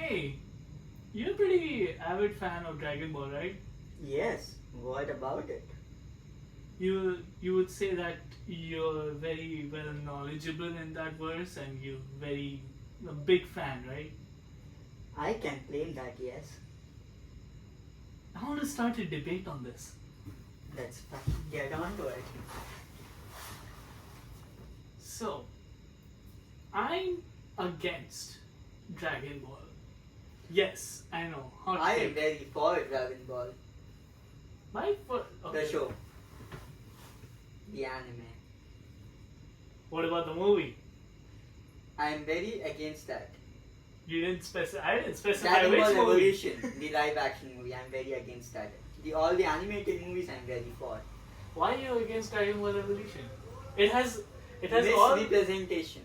Hey, you're a pretty avid fan of Dragon Ball, right? Yes, what about it? You would say that you're very well knowledgeable in that verse and you're very a big fan, right? I can claim that, yes. I want to start a debate on this. Let's get on to it. So, I'm against Dragon Ball. Yes, I know. Hot I am take. very for Dragon Ball, My first. the show, the anime. What about the movie? I am very against that. You didn't specify. I didn't specify Dragon which Ball movie. Evolution, the live action movie, I am very against that. All the animated movies I am very for. Why are you against Dragon Ball Evolution? It has all. Misrepresentation.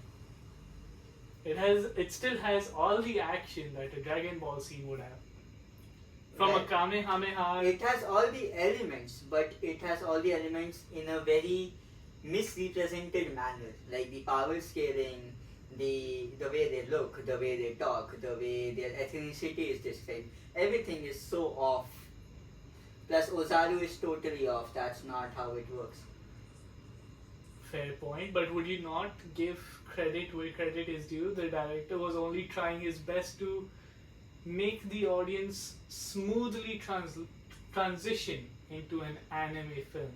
It still has all the action that a Dragon Ball scene would have. From Right. a Kamehameha. It has all the elements, but it has all the elements in a very misrepresented manner. Like the power scaling, the way they look, the way they talk, the way their ethnicity is described. Everything is so off. Plus Ozaru is totally off. That's not how it works. Fair point, but would you not give credit where credit is due? The director was only trying his best to make the audience smoothly transition into an anime film.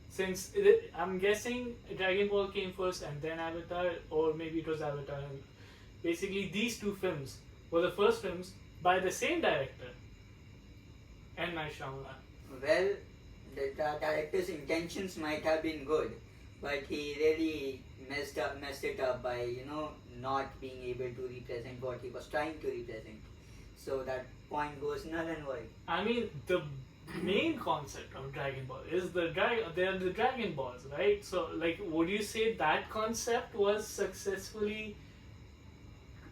Since I'm guessing Dragon Ball came first and then Avatar, or maybe it was Avatar. Basically, these two films were the first films by the same director, M. Night Shyamalan. Well, the director's intentions might have been good, but he really messed it up by not being able to represent what he was trying to represent. So that point goes null and void. I mean, the main concept of Dragon Ball is they are the Dragon Balls, right? So, like, would you say that concept was successfully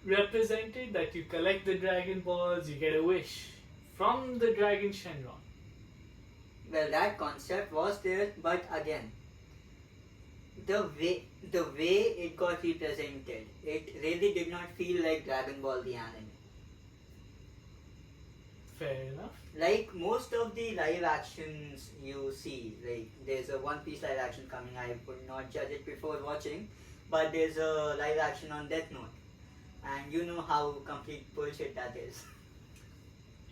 represented? That you collect the Dragon Balls, you get a wish from the Dragon Shenron. Well, that concept was there, but again, the way it got represented, it really did not feel like Dragon Ball the anime. Fair enough. Like most of the live actions you see, like there's a One Piece live action coming. I would not judge it before watching, but there's a live action on Death Note, and you know how complete bullshit that is.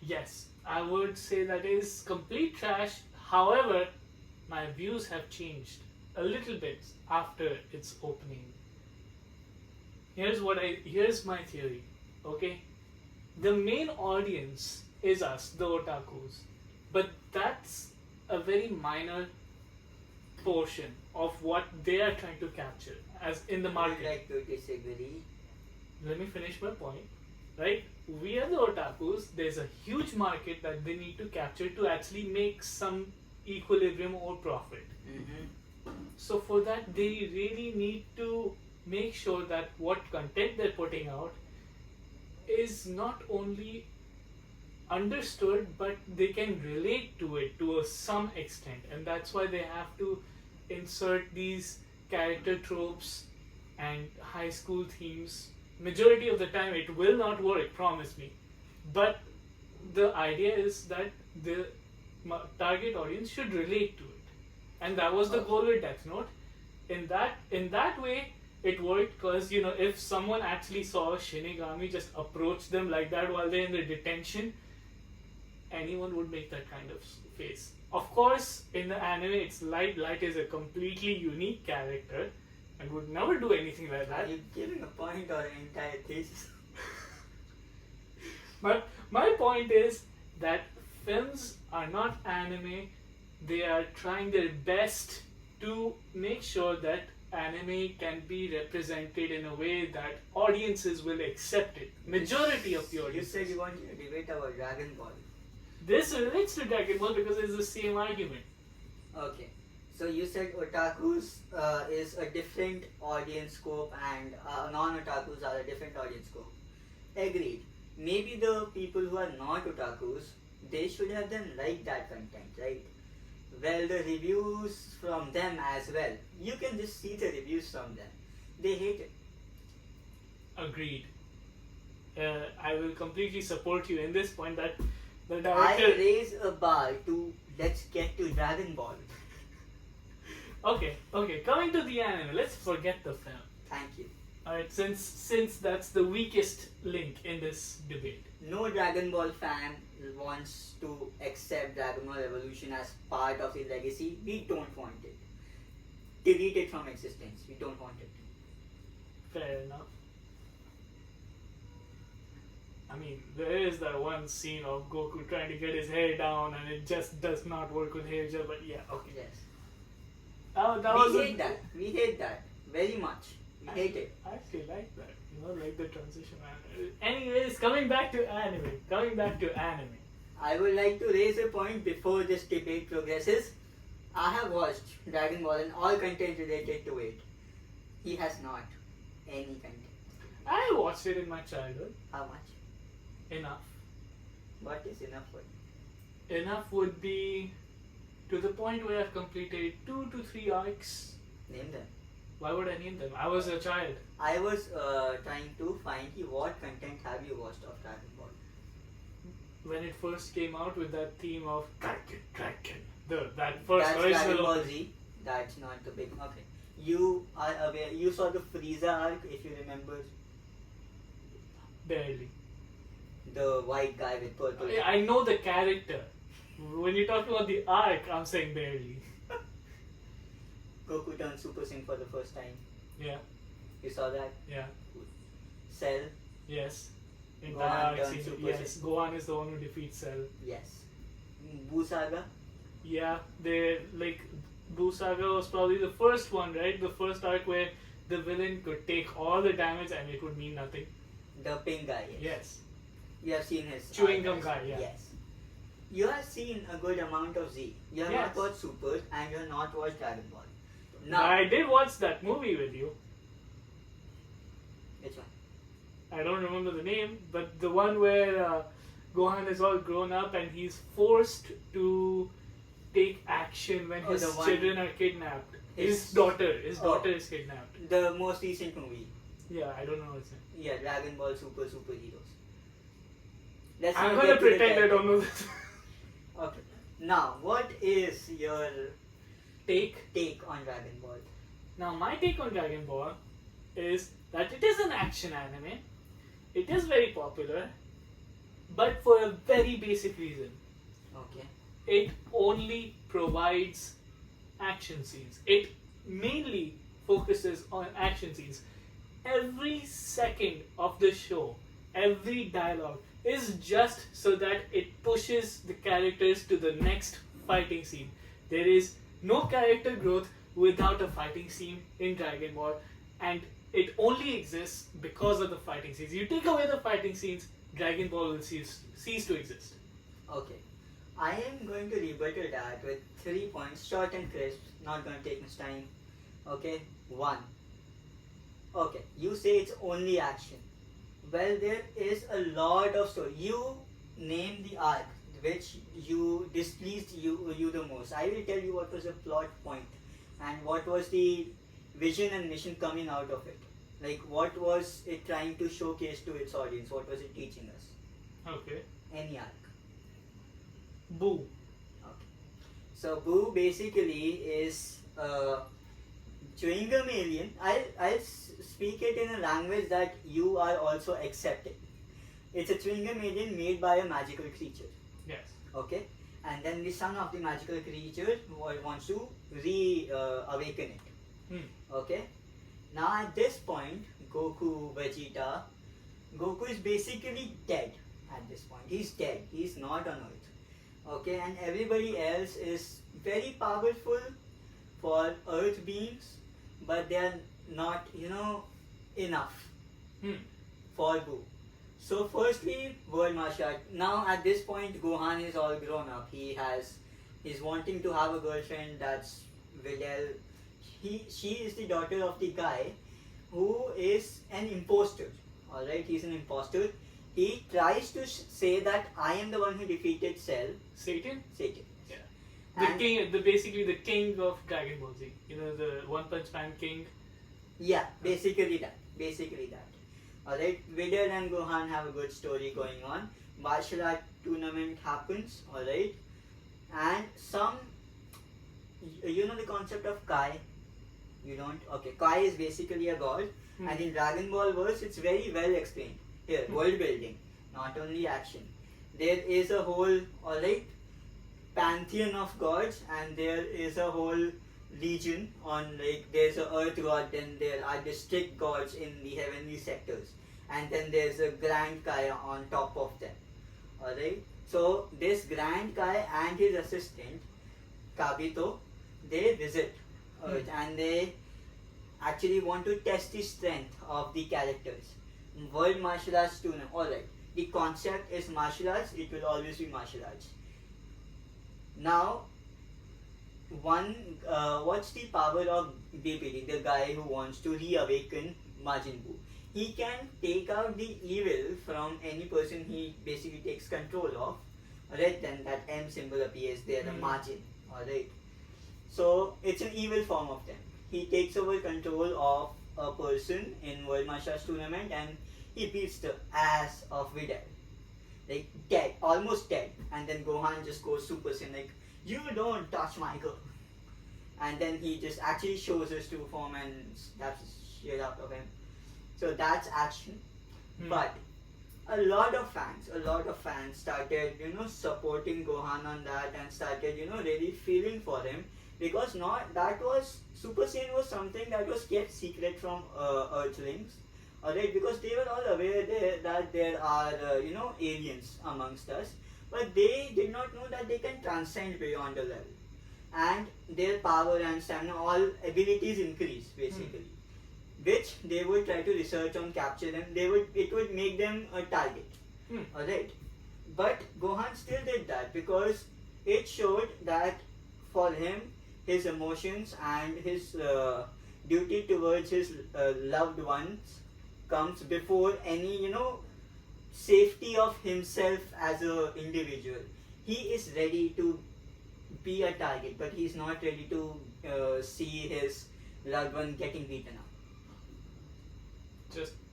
Yes, I would say that is complete trash. However, my views have changed a little bit after its opening. Here's my theory. Okay, the main audience is us, the otakus, but that's a very minor portion of what they are trying to capture as in the I would market. like to disagree. Let me finish my point. Right? We are the otakus. There's a huge market that they need to capture to actually make some equilibrium or profit. Mm-hmm. So for that, they really need to make sure that what content they're putting out is not only understood, but they can relate to it to some extent, and that's why they have to insert these character tropes and high school themes. Majority of the time it will not work, promise me, but the idea is that the target audience should relate to it, and that was the goal with Death Note. In that way it worked, because if someone actually saw a Shinigami just approach them like that while they're in the detention, anyone would make that kind of face. Of course, in the anime, it's Light. Light is a completely unique character and would never do anything like that. Are you giving a point or an entire thesis? But my point is that films are not anime. They are trying their best to make sure that anime can be represented in a way that audiences will accept it. Majority of the You audience. said you wanted to debate about Dragon Ball. This relates to Dragon Ball because it's the same argument. Okay. So you said otakus is a different audience scope and non-otakus are a different audience scope. Agreed. Maybe the people who are not otakus, they should have then liked that content, right? Well, the reviews from them as well. You can just see the reviews from them. They hate it. Agreed. I will completely support you in this point that the I director. raise a bar to let's get to Dragon Ball. Okay, coming to the anime, let's forget the film. Thank you. Alright, since that's the weakest link in this debate. No Dragon Ball fan wants to accept Dragon Ball Evolution as part of his legacy. We don't want it. Delete it from existence. We don't want it. Fair enough. I mean, there is that one scene of Goku trying to get his hair down and it just does not work with hair gel, but yeah, okay. Yes. We hate that very much. We hate it. I actually like that. Like the transition anime. Anyways, coming back to anime. I would like to raise a point before this debate progresses. I have watched Dragon Ball and all content related to it. He has not any content. I watched it in my childhood. How much? Enough. What is enough for you? Enough would be to the point where I've completed 2 to 3 arcs. Name them. Why would I name them? I was a child. I was trying to find what content have you watched of Dragon Ball? When it first came out with that theme of Dragon. That first That's original. Dragon Ball Z. That's not the big. Okay. You are aware. You saw the Frieza arc, if you remember. Barely. The white guy with purple. I know the character. When you talk about the arc, I'm saying barely. Goku turned Super Saiyan for the first time. Yeah. You saw that? Yeah. Cell? Yes. In Gohan that arc turned scene, Super yes. Gohan is the one who defeats Cell. Yes. Buu Saga? Yeah, Buu Saga was probably the first one, right? The first arc where the villain could take all the damage and it would mean nothing. The pink guy, yes. Yes. You have seen his Chewing gum guy, yeah. Yes. You have seen a good amount of Z. You have not watched Super and you have not watched Dragon Ball. Now, I did watch that movie with you. which one? I don't remember the name, but the one where Gohan is all grown up and he's forced to take action when his children are kidnapped. His daughter is kidnapped. The most recent movie. Yeah, I don't know its name. Yeah, Dragon Ball Superheroes. I'm gonna pretend I don't know this. Okay. Now, what is your Take on Dragon Ball? Now, my take on Dragon Ball is that it is an action anime. It is very popular, but for a very basic reason. Okay. It only provides action scenes. It mainly focuses on action scenes. Every second of the show, every dialogue is just so that it pushes the characters to the next fighting scene. There is no character growth without a fighting scene in Dragon Ball, and it only exists because of the fighting scenes. You take away the fighting scenes, Dragon Ball will cease to exist. Okay. I am going to rebuttal that with 3 points, short and crisp, not going to take much time. Okay? 1. Okay, you say it's only action. Well, there is a lot of story. You name the arc which you displeased you the most. I will tell you what was the plot point and what was the vision and mission coming out of it. Like, what was it trying to showcase to its audience? What was it teaching us? Okay. Any arc. Boo. Okay. So Boo basically is chewing gum alien. I'll speak it in a language that you are also accepting. It's a chewing gum alien made by a magical creature. Yes. Okay. And then the son of the magical creature wants to awaken it. Okay. Now at this point, Goku is basically dead at this point. He's dead. He's not on Earth. Okay, and everybody else is very powerful for Earth beings, but they are not, enough for Boo. So firstly, world martial art. Now at this point, Gohan is all grown up. He's wanting to have a girlfriend that's Videl. She is the daughter of the guy who is an imposter. Alright, he's an imposter. He tries to say that I am the one who defeated Cell. Satan? Satan. Yeah. Basically the king of Dragon Ball Z. The One Punch Man king. Yeah, basically that. Alright, Vidya and Gohan have a good story going on. Martial art tournament happens, alright, and you know the concept of Kai? You don't? Okay, Kai is basically a god, and in Dragon Ball verse, it's very well explained. Here, world building, not only action. There is a whole, alright, pantheon of gods, and there is a whole legion on, like, there's a earth god, then there are district gods in the heavenly sectors, and then there's a grand Kai on top of them. Alright, so this grand Kai and his assistant Kabito, they visit Earth and they actually want to test the strength of the characters. World martial arts tournament. Alright, the concept is martial arts, it will always be martial arts. Now, what's the power of BPD, the guy who wants to reawaken Majin Buu? He can take out the evil from any person he basically takes control of. Alright, then that M symbol appears there, the margin. Alright. So it's an evil form of them. He takes over control of a person in World Martial Arts Tournament and he beats the ass of Videl. Like dead, almost dead. And then Gohan just goes Super Saiyan, like, you don't touch my girl. And then he just actually shows his true form and slaps the shit out of him. So that's action. But a lot of fans started, supporting Gohan on that and started, really feeling for him, because Super Saiyan was something that was kept secret from Earthlings, alright, because they were all aware that there are, aliens amongst us, but they did not know that they can transcend beyond a level, and their power and stamina, all abilities increase basically. Which they would try to research on, capture them. It would make them a target. Alright. But Gohan still did that because it showed that for him, his emotions and his duty towards his loved ones comes before any, safety of himself as an individual. He is ready to be a target, but he's not ready to see his loved one getting beaten up.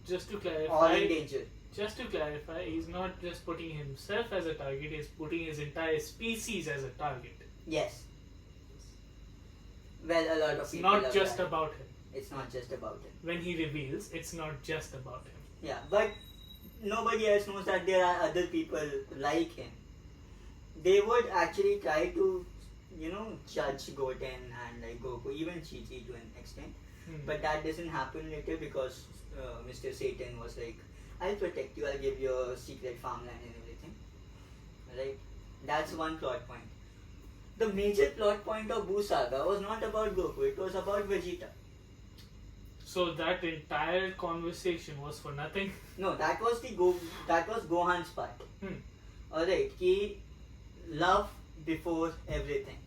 Just to clarify, all in danger. Just to clarify, he's not just putting himself as a target, he's putting his entire species as a target. Yes. Well, a lot of it's people. It's not just about him. It's not just about him. When he reveals, it's not just about him. Yeah, but nobody else knows that there are other people like him. They would actually try to, judge Goten and like Goku, even Chi-Chi to an extent. But that doesn't happen later because Mr. Satan was like, I'll protect you, I'll give you a secret farmland and everything. Right? That's one plot point. The major plot point of Buu Saga was not about Goku, it was about Vegeta. So that entire conversation was for nothing? No, that was Gohan's part. Alright, he love before everything.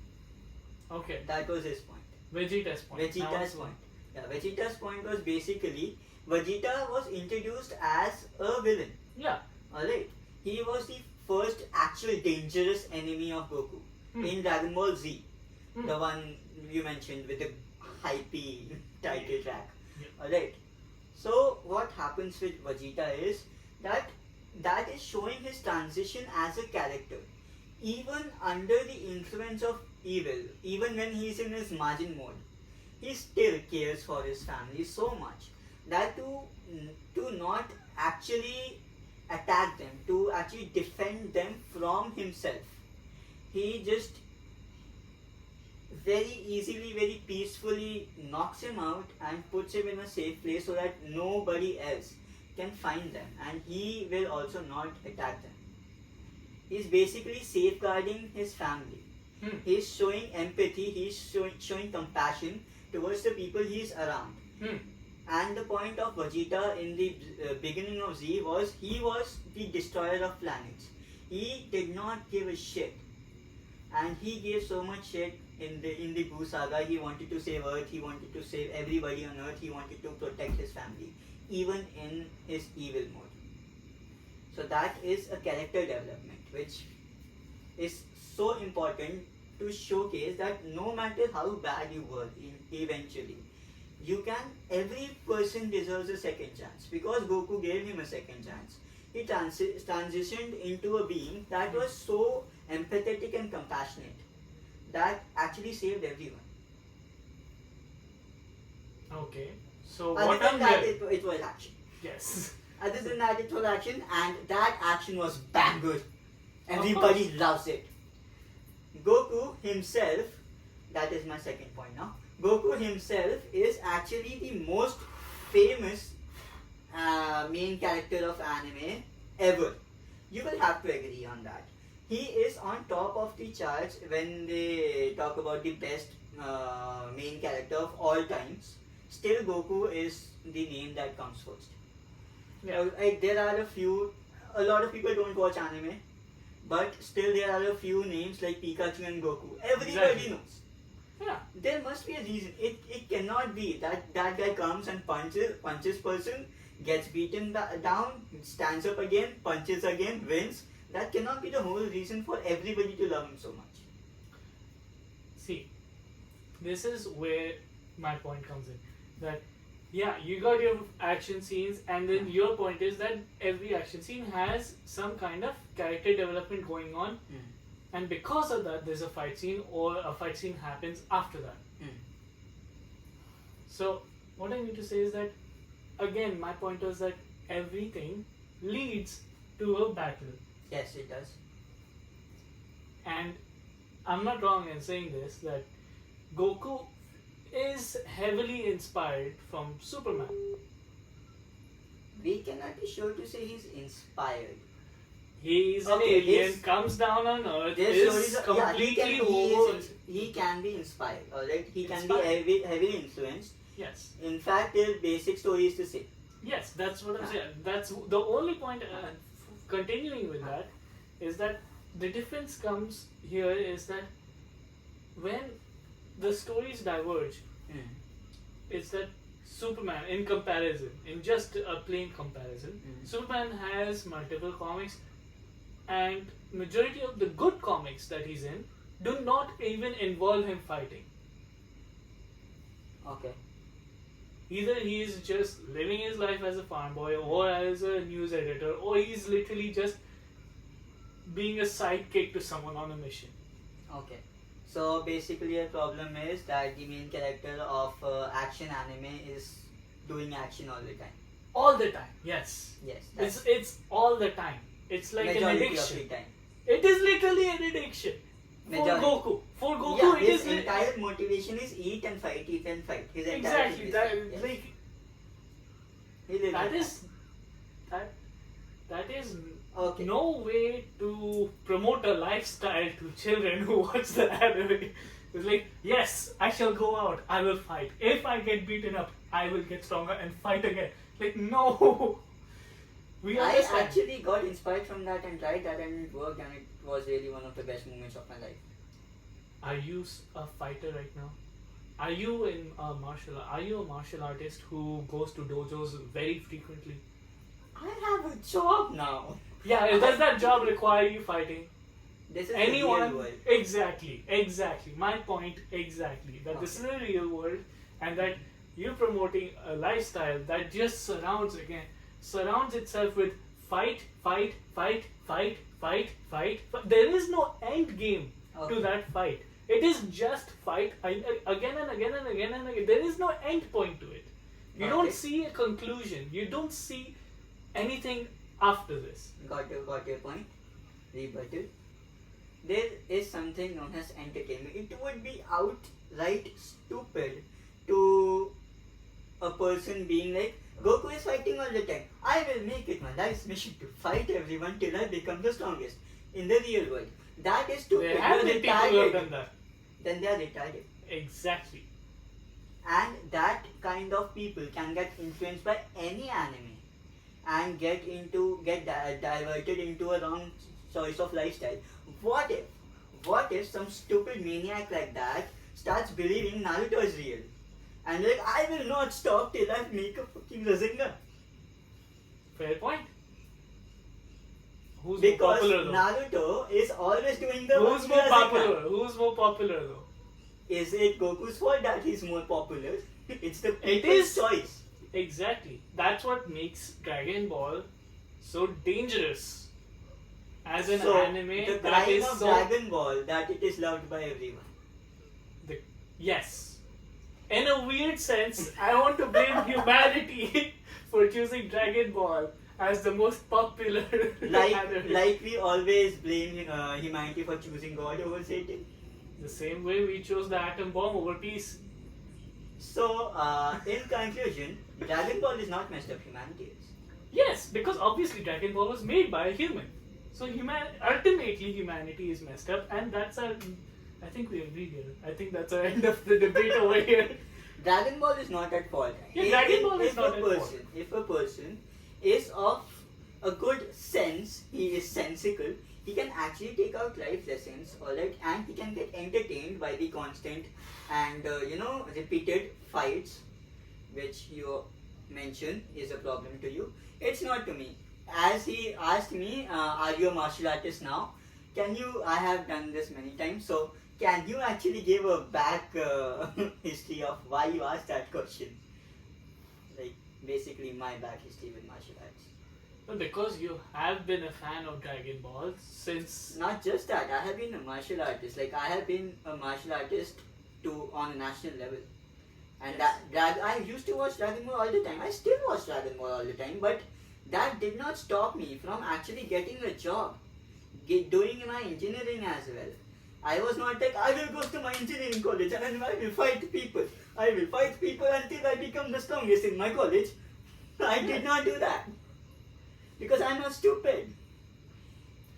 Okay. That was his point. Vegeta's point. Vegeta's point. Yeah, Vegeta's point was basically Vegeta was introduced as a villain. Yeah. Alright. He was the first actual dangerous enemy of Goku in Dragon Ball Z. The one you mentioned with the hypey title track. Yeah. Alright. So what happens with Vegeta is that is showing his transition as a character. Even under the influence of evil, even when he's in his Majin mode, he still cares for his family so much that to not actually attack them, to actually defend them from himself, he just very easily, very peacefully knocks him out and puts him in a safe place so that nobody else can find them and he will also not attack them. He's basically safeguarding his family. He's showing empathy, he's showing compassion towards the people he's around. And the point of Vegeta in the beginning of Z was he was the destroyer of planets. He did not give a shit. And he gave so much shit in the Buu Saga. He wanted to save Earth, he wanted to save everybody on Earth, he wanted to protect his family, even in his evil mode. So that is a character development which is so important to showcase that no matter how bad you were eventually, every person deserves a second chance because Goku gave him a second chance. He transitioned into a being that was so empathetic and compassionate that actually saved everyone. Okay. So Other what than I'm that, hearing- it was action. Yes. Other than that, it was action, and that action was bang good. Everybody loves it. Goku himself, that is my second point now. Goku himself is actually the most famous main character of anime ever. You will have to agree on that. He is on top of the charts when they talk about the best main character of all times. Still, Goku is the name that comes first. Yeah. There are a lot of people don't watch anime, but still there are a few names like Pikachu and Goku. Everybody Exactly. knows. Yeah. There must be a reason. It cannot be that guy comes and punches person, gets beaten down, stands up again, punches again, wins. That cannot be the whole reason for everybody to love him so much. See, this is where my point comes in. That, yeah, you got your action scenes, and then your point is that every action scene has some kind of character development going on, and because of that, there's a fight scene, or a fight scene happens after that. So, what I need to say is that, again, my point was that everything leads to a battle. Yes, it does. And I'm not wrong in saying this, that Goku is heavily inspired from Superman. We cannot be sure to say he's inspired. He's an Okay, alien, this- comes down on Earth, There's is stories completely he can be inspired, alright? He can Inspired. be heavily influenced. Yes. In fact, their basic story is the same. Yes, that's what I'm saying. That's the only point. Continuing with that is that the difference comes here is that when the stories diverge, it's that Superman, in comparison, in just a plain comparison, Superman has multiple comics, and majority of the good comics that he's in do not even involve him fighting. Okay. Either he is just living his life as a farm boy or as a news editor, or he's literally just being a sidekick to someone on a mission. Okay. So basically, a problem is that the main character of action anime is doing action all the time. All the time, yes. Yes. That's It's all the time. It's like an majority addiction. of the time. It is literally an addiction. Majority. For Goku, Yeah, it his is entire motivation is eat and fight, eat and fight. His entire exactly thing is that. yes. Like He lives that like is that is Okay. no way to promote a lifestyle to children who watch the anime. It's like, yes, I shall go out, I will fight. If I get beaten up, I will get stronger and fight again. Like, no. We I understand. actually got inspired from that and tried that, and it worked, and it was really one of the best moments of my life. Are you a fighter right now? Are you in a Are you a martial artist who goes to dojos very frequently? I have a job now. Yeah, does that job require you fighting? This is Anyone? the real world. Exactly. My point exactly. That this is a real world, and that you're promoting a lifestyle that just surrounds itself with fight. There is no end game Okay. to that fight. It is just fight again and again and again and again. There is no end point to it. You Okay. don't see a conclusion. You don't see anything after this. Got your point. Rebutted. There is something known as entertainment. It would be outright stupid to a person being like, Goku is fighting all the time. I will make it my life's mission to fight everyone till I become the strongest in the real world. That is stupid. There have You're been people who have retarded. done that. Then they are retarded. Exactly. And that kind of people can get influenced by any anime and get diverted into a wrong choice of lifestyle. What if some stupid maniac like that starts believing Naruto is real and like, I will not stop till I make a fucking Rasengan? Fair point. Who's Because more popular though? Naruto is always doing the Who's more Rasengan. popular? Who's more popular though? Is it Goku's fault that he's more popular? It's the It people's is. choice. Exactly. That's what makes Dragon Ball so dangerous as an So, anime the that crime is of so. Dragon Ball that it is loved by everyone. Yes. In a weird sense, I want to blame humanity for choosing Dragon Ball as the most popular anime. Like we always blame humanity for choosing God over Satan. The same way we chose the atom bomb over peace. So, in conclusion, Dragon Ball is not messed up, humanity is. Yes, because obviously Dragon Ball was made by a human. So ultimately humanity is messed up, and that's our. I think we agree here. I think that's our end of the debate over here. Dragon Ball is not at fault. Yeah, Dragon Ball is not at fault. If a person is of a good sense, he is sensical, he can actually take out life lessons, alright, and he can get entertained by the constant and repeated fights, which you mentioned is a problem to you. It's not to me. As he asked me, are you a martial artist now? I have done this many times, so can you actually give a back history of why you asked that question? Like, basically my back history with martial arts. Well, because you have been a fan of Dragon Ball since. Not just that, I have been a martial artist. Like, I have been a martial artist on a national level. And Yes. I used to watch Dragon Ball all the time. I still watch Dragon Ball all the time, but that did not stop me from actually getting a job, doing my engineering as well. I was not like, I will go to my engineering college and then I will fight people. I will fight people until I become the strongest in my college. I did not do that. Because I'm not stupid.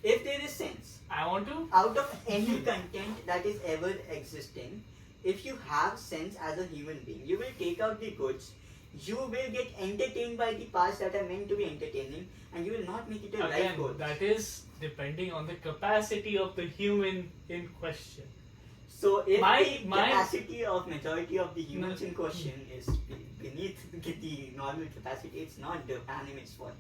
If there is sense, I want to. out of any content that is ever existing, if you have sense as a human being, you will take out the goods, you will get entertained by the parts that are meant to be entertaining, and you will not make it a life Again, goal. that is depending on the capacity of the human in question. So if My- the my- capacity of majority of the humans in question is beneath the normal capacity, it's not the anime's fault.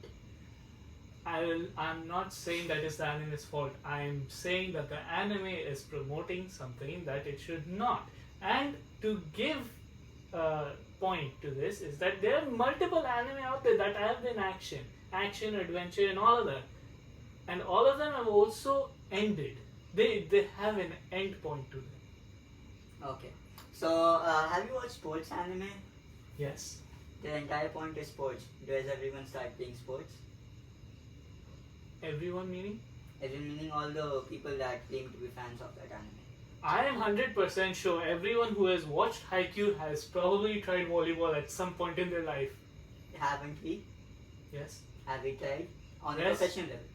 I'm not saying that is the anime's fault. I'm saying that the anime is promoting something that it should not. And to give a point to this is that there are multiple anime out there that have been action, adventure, and all of that. And all of them have also ended. They have an end point to them. Okay. So have you watched sports anime? Yes. The entire point is sports. Does everyone start playing sports? Everyone meaning? Meaning all the people that claim to be fans of that anime. I am 100% sure everyone who has watched Haikyuu has probably tried volleyball at some point in their life. Haven't we? Yes. Have we tried? On a Yes. professional level.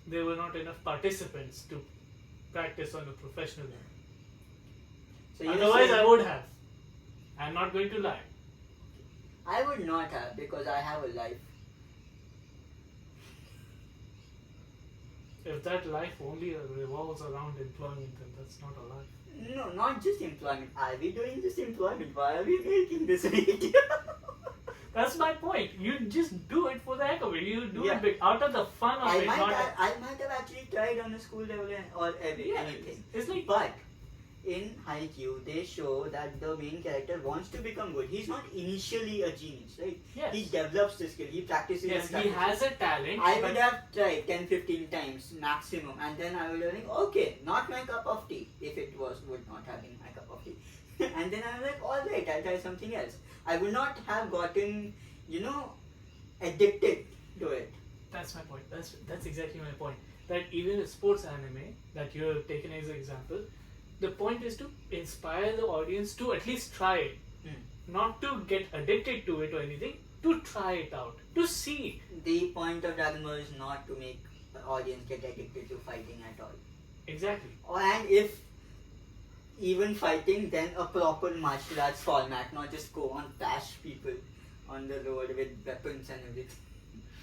There were not enough participants to practice on a professional level. So you're Otherwise, I saying- would have. I'm not going to lie. I would not have, because I have a life. If that life only revolves around employment, then that's not a life. No, not just employment. Are we doing this employment? Why are we making this video? That's my point. You just do it for the heck of it. You do Yeah. it out of the fun of I it. might Not have actually tried on a school level or yeah, anything. it's like But in Haikyuu, they show that the main character wants to become good. He's not initially a genius, right? yes, He develops the skill. He practices. yes, and he practices. has a talent. I but would have tried 10-15 times maximum, and then I would have like, okay, not my cup of tea. If it would not have been my cup of tea, and then I was like, all right, I'll try something else. I would not have gotten, addicted to it. That's my point. That's exactly my point. That even a sports anime that you have taken as an example, the point is to inspire the audience to at least try it, not to get addicted to it or anything. To try it out, to see. The point of Dragon Ball is not to make the audience get addicted to fighting at all. Exactly. And if even fighting, then a proper martial arts format, not just go on bash people on the road with weapons and everything.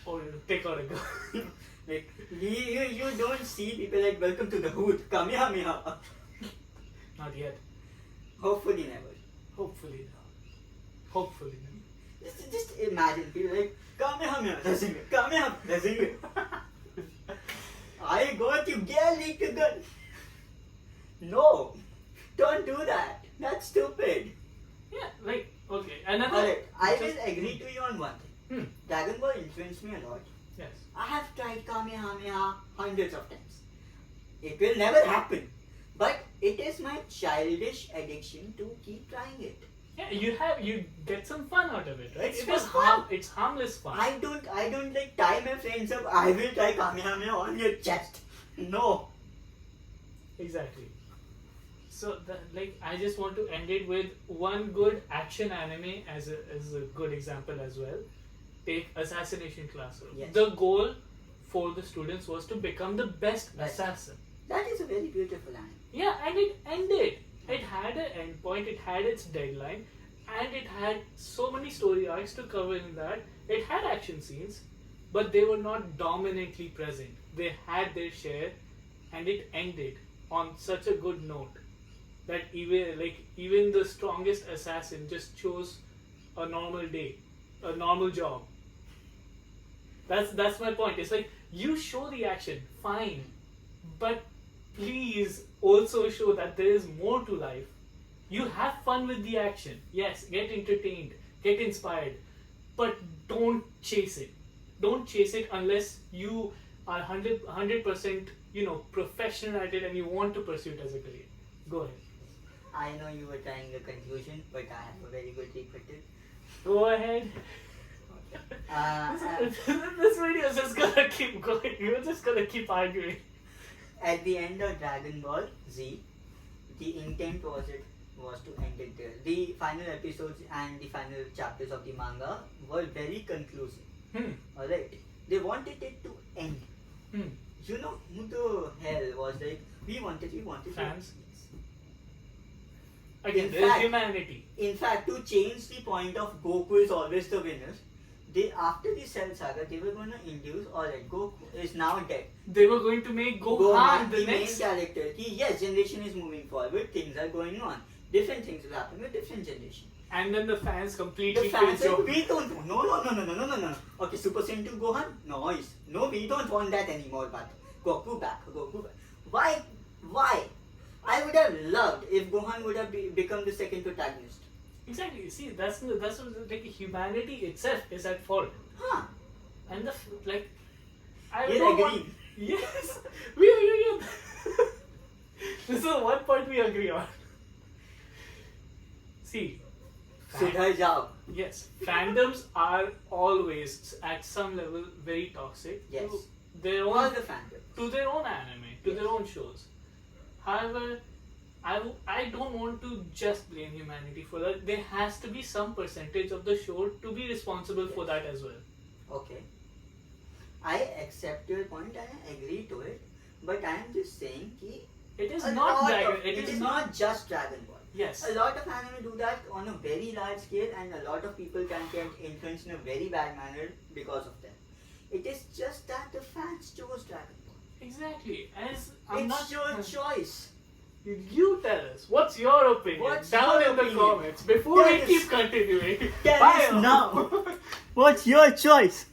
Or you take out a gun. Like, you don't see people like, welcome to the hood, Kamehameha. Not yet. Hopefully never. Hopefully not. Hopefully not. Just imagine people like, Kamehameha, Razinga, Kamehameha, Razinga. I got you, get leaked a gun. No, don't do that. That's stupid. Yeah, like, okay, another... Alright, I will agree to you on one thing. Hmm. Dragon Ball influenced me a lot. Yes. I have tried Kamehameha hundreds of times. It will never happen. But it is my childish addiction to keep trying it. Yeah, you get some fun out of it, right? It's It is fun. it's harmless fun. I don't like tie my friends up. I will try Kamehameha on your chest. No. Exactly. So, I just want to end it with one good action anime as a good example as well. Take Assassination Classroom. Yes. The goal for the students was to become the best assassin. That is a very beautiful anime. Yeah, and it ended. It had an endpoint, it had its deadline, and it had so many story arcs to cover in that. It had action scenes, but they were not dominantly present. They had their share, and it ended on such a good note that even the strongest assassin just chose a normal day, a normal job. That's my point. It's like, you show the action, fine, but please also show that there is more to life. You have fun with the action. Yes, get entertained, get inspired, but don't chase it. Don't chase it unless you are 100% professional at it and you want to pursue it as a career. Go ahead. I know you were trying a conclusion, but I have a very good rebuttal. Go ahead. This video is just gonna keep going. You're just gonna keep arguing. At the end of Dragon Ball Z, the intent was to end it there. The final episodes and the final chapters of the manga were very conclusive. Alright, they wanted it to end. You know who the hell was like, we wanted Fans? Yes. Again, there is humanity. In fact, to change the point of Goku is always the winner, after the Cell Saga, they were going to induce, alright, Goku is now dead. They were going to make Gohan the next main character. Yes, generation is moving forward, things are going on. Different things will happen with different generation. And then the fans completely The fans killed said, Jobe. we don't want, no. Okay, Super Saiyan 2 Gohan? Noise. No, we don't want that anymore, but Goku back. Why? I would have loved if Gohan would have become the second protagonist. Exactly. See, that's like humanity itself is at fault. Huh. And I We're don't want... agreeing. Yes, we agree on that. This is the one point we agree on. See, Sudhar jao. yes, fandoms are always at some level very toxic Yes. to their All own the fandom. to their own anime, to their own shows. However, I don't want to just blame humanity for that. There has to be some percentage of the show to be responsible for that as well. Okay. I accept your point and I agree to it, but I am just saying ki It is a not lot Dragon. of- It is not just Dragon Ball. Yes. A lot of anime do that on a very large scale, and a lot of people can get influenced in a very bad manner because of them. It is just that the fans chose Dragon Ball. Exactly. As It's your choice. You tell us. What's your opinion? What's Down your in the opinion? comments before Tell we us. keep continuing. Tell Bye. us now. What's your choice?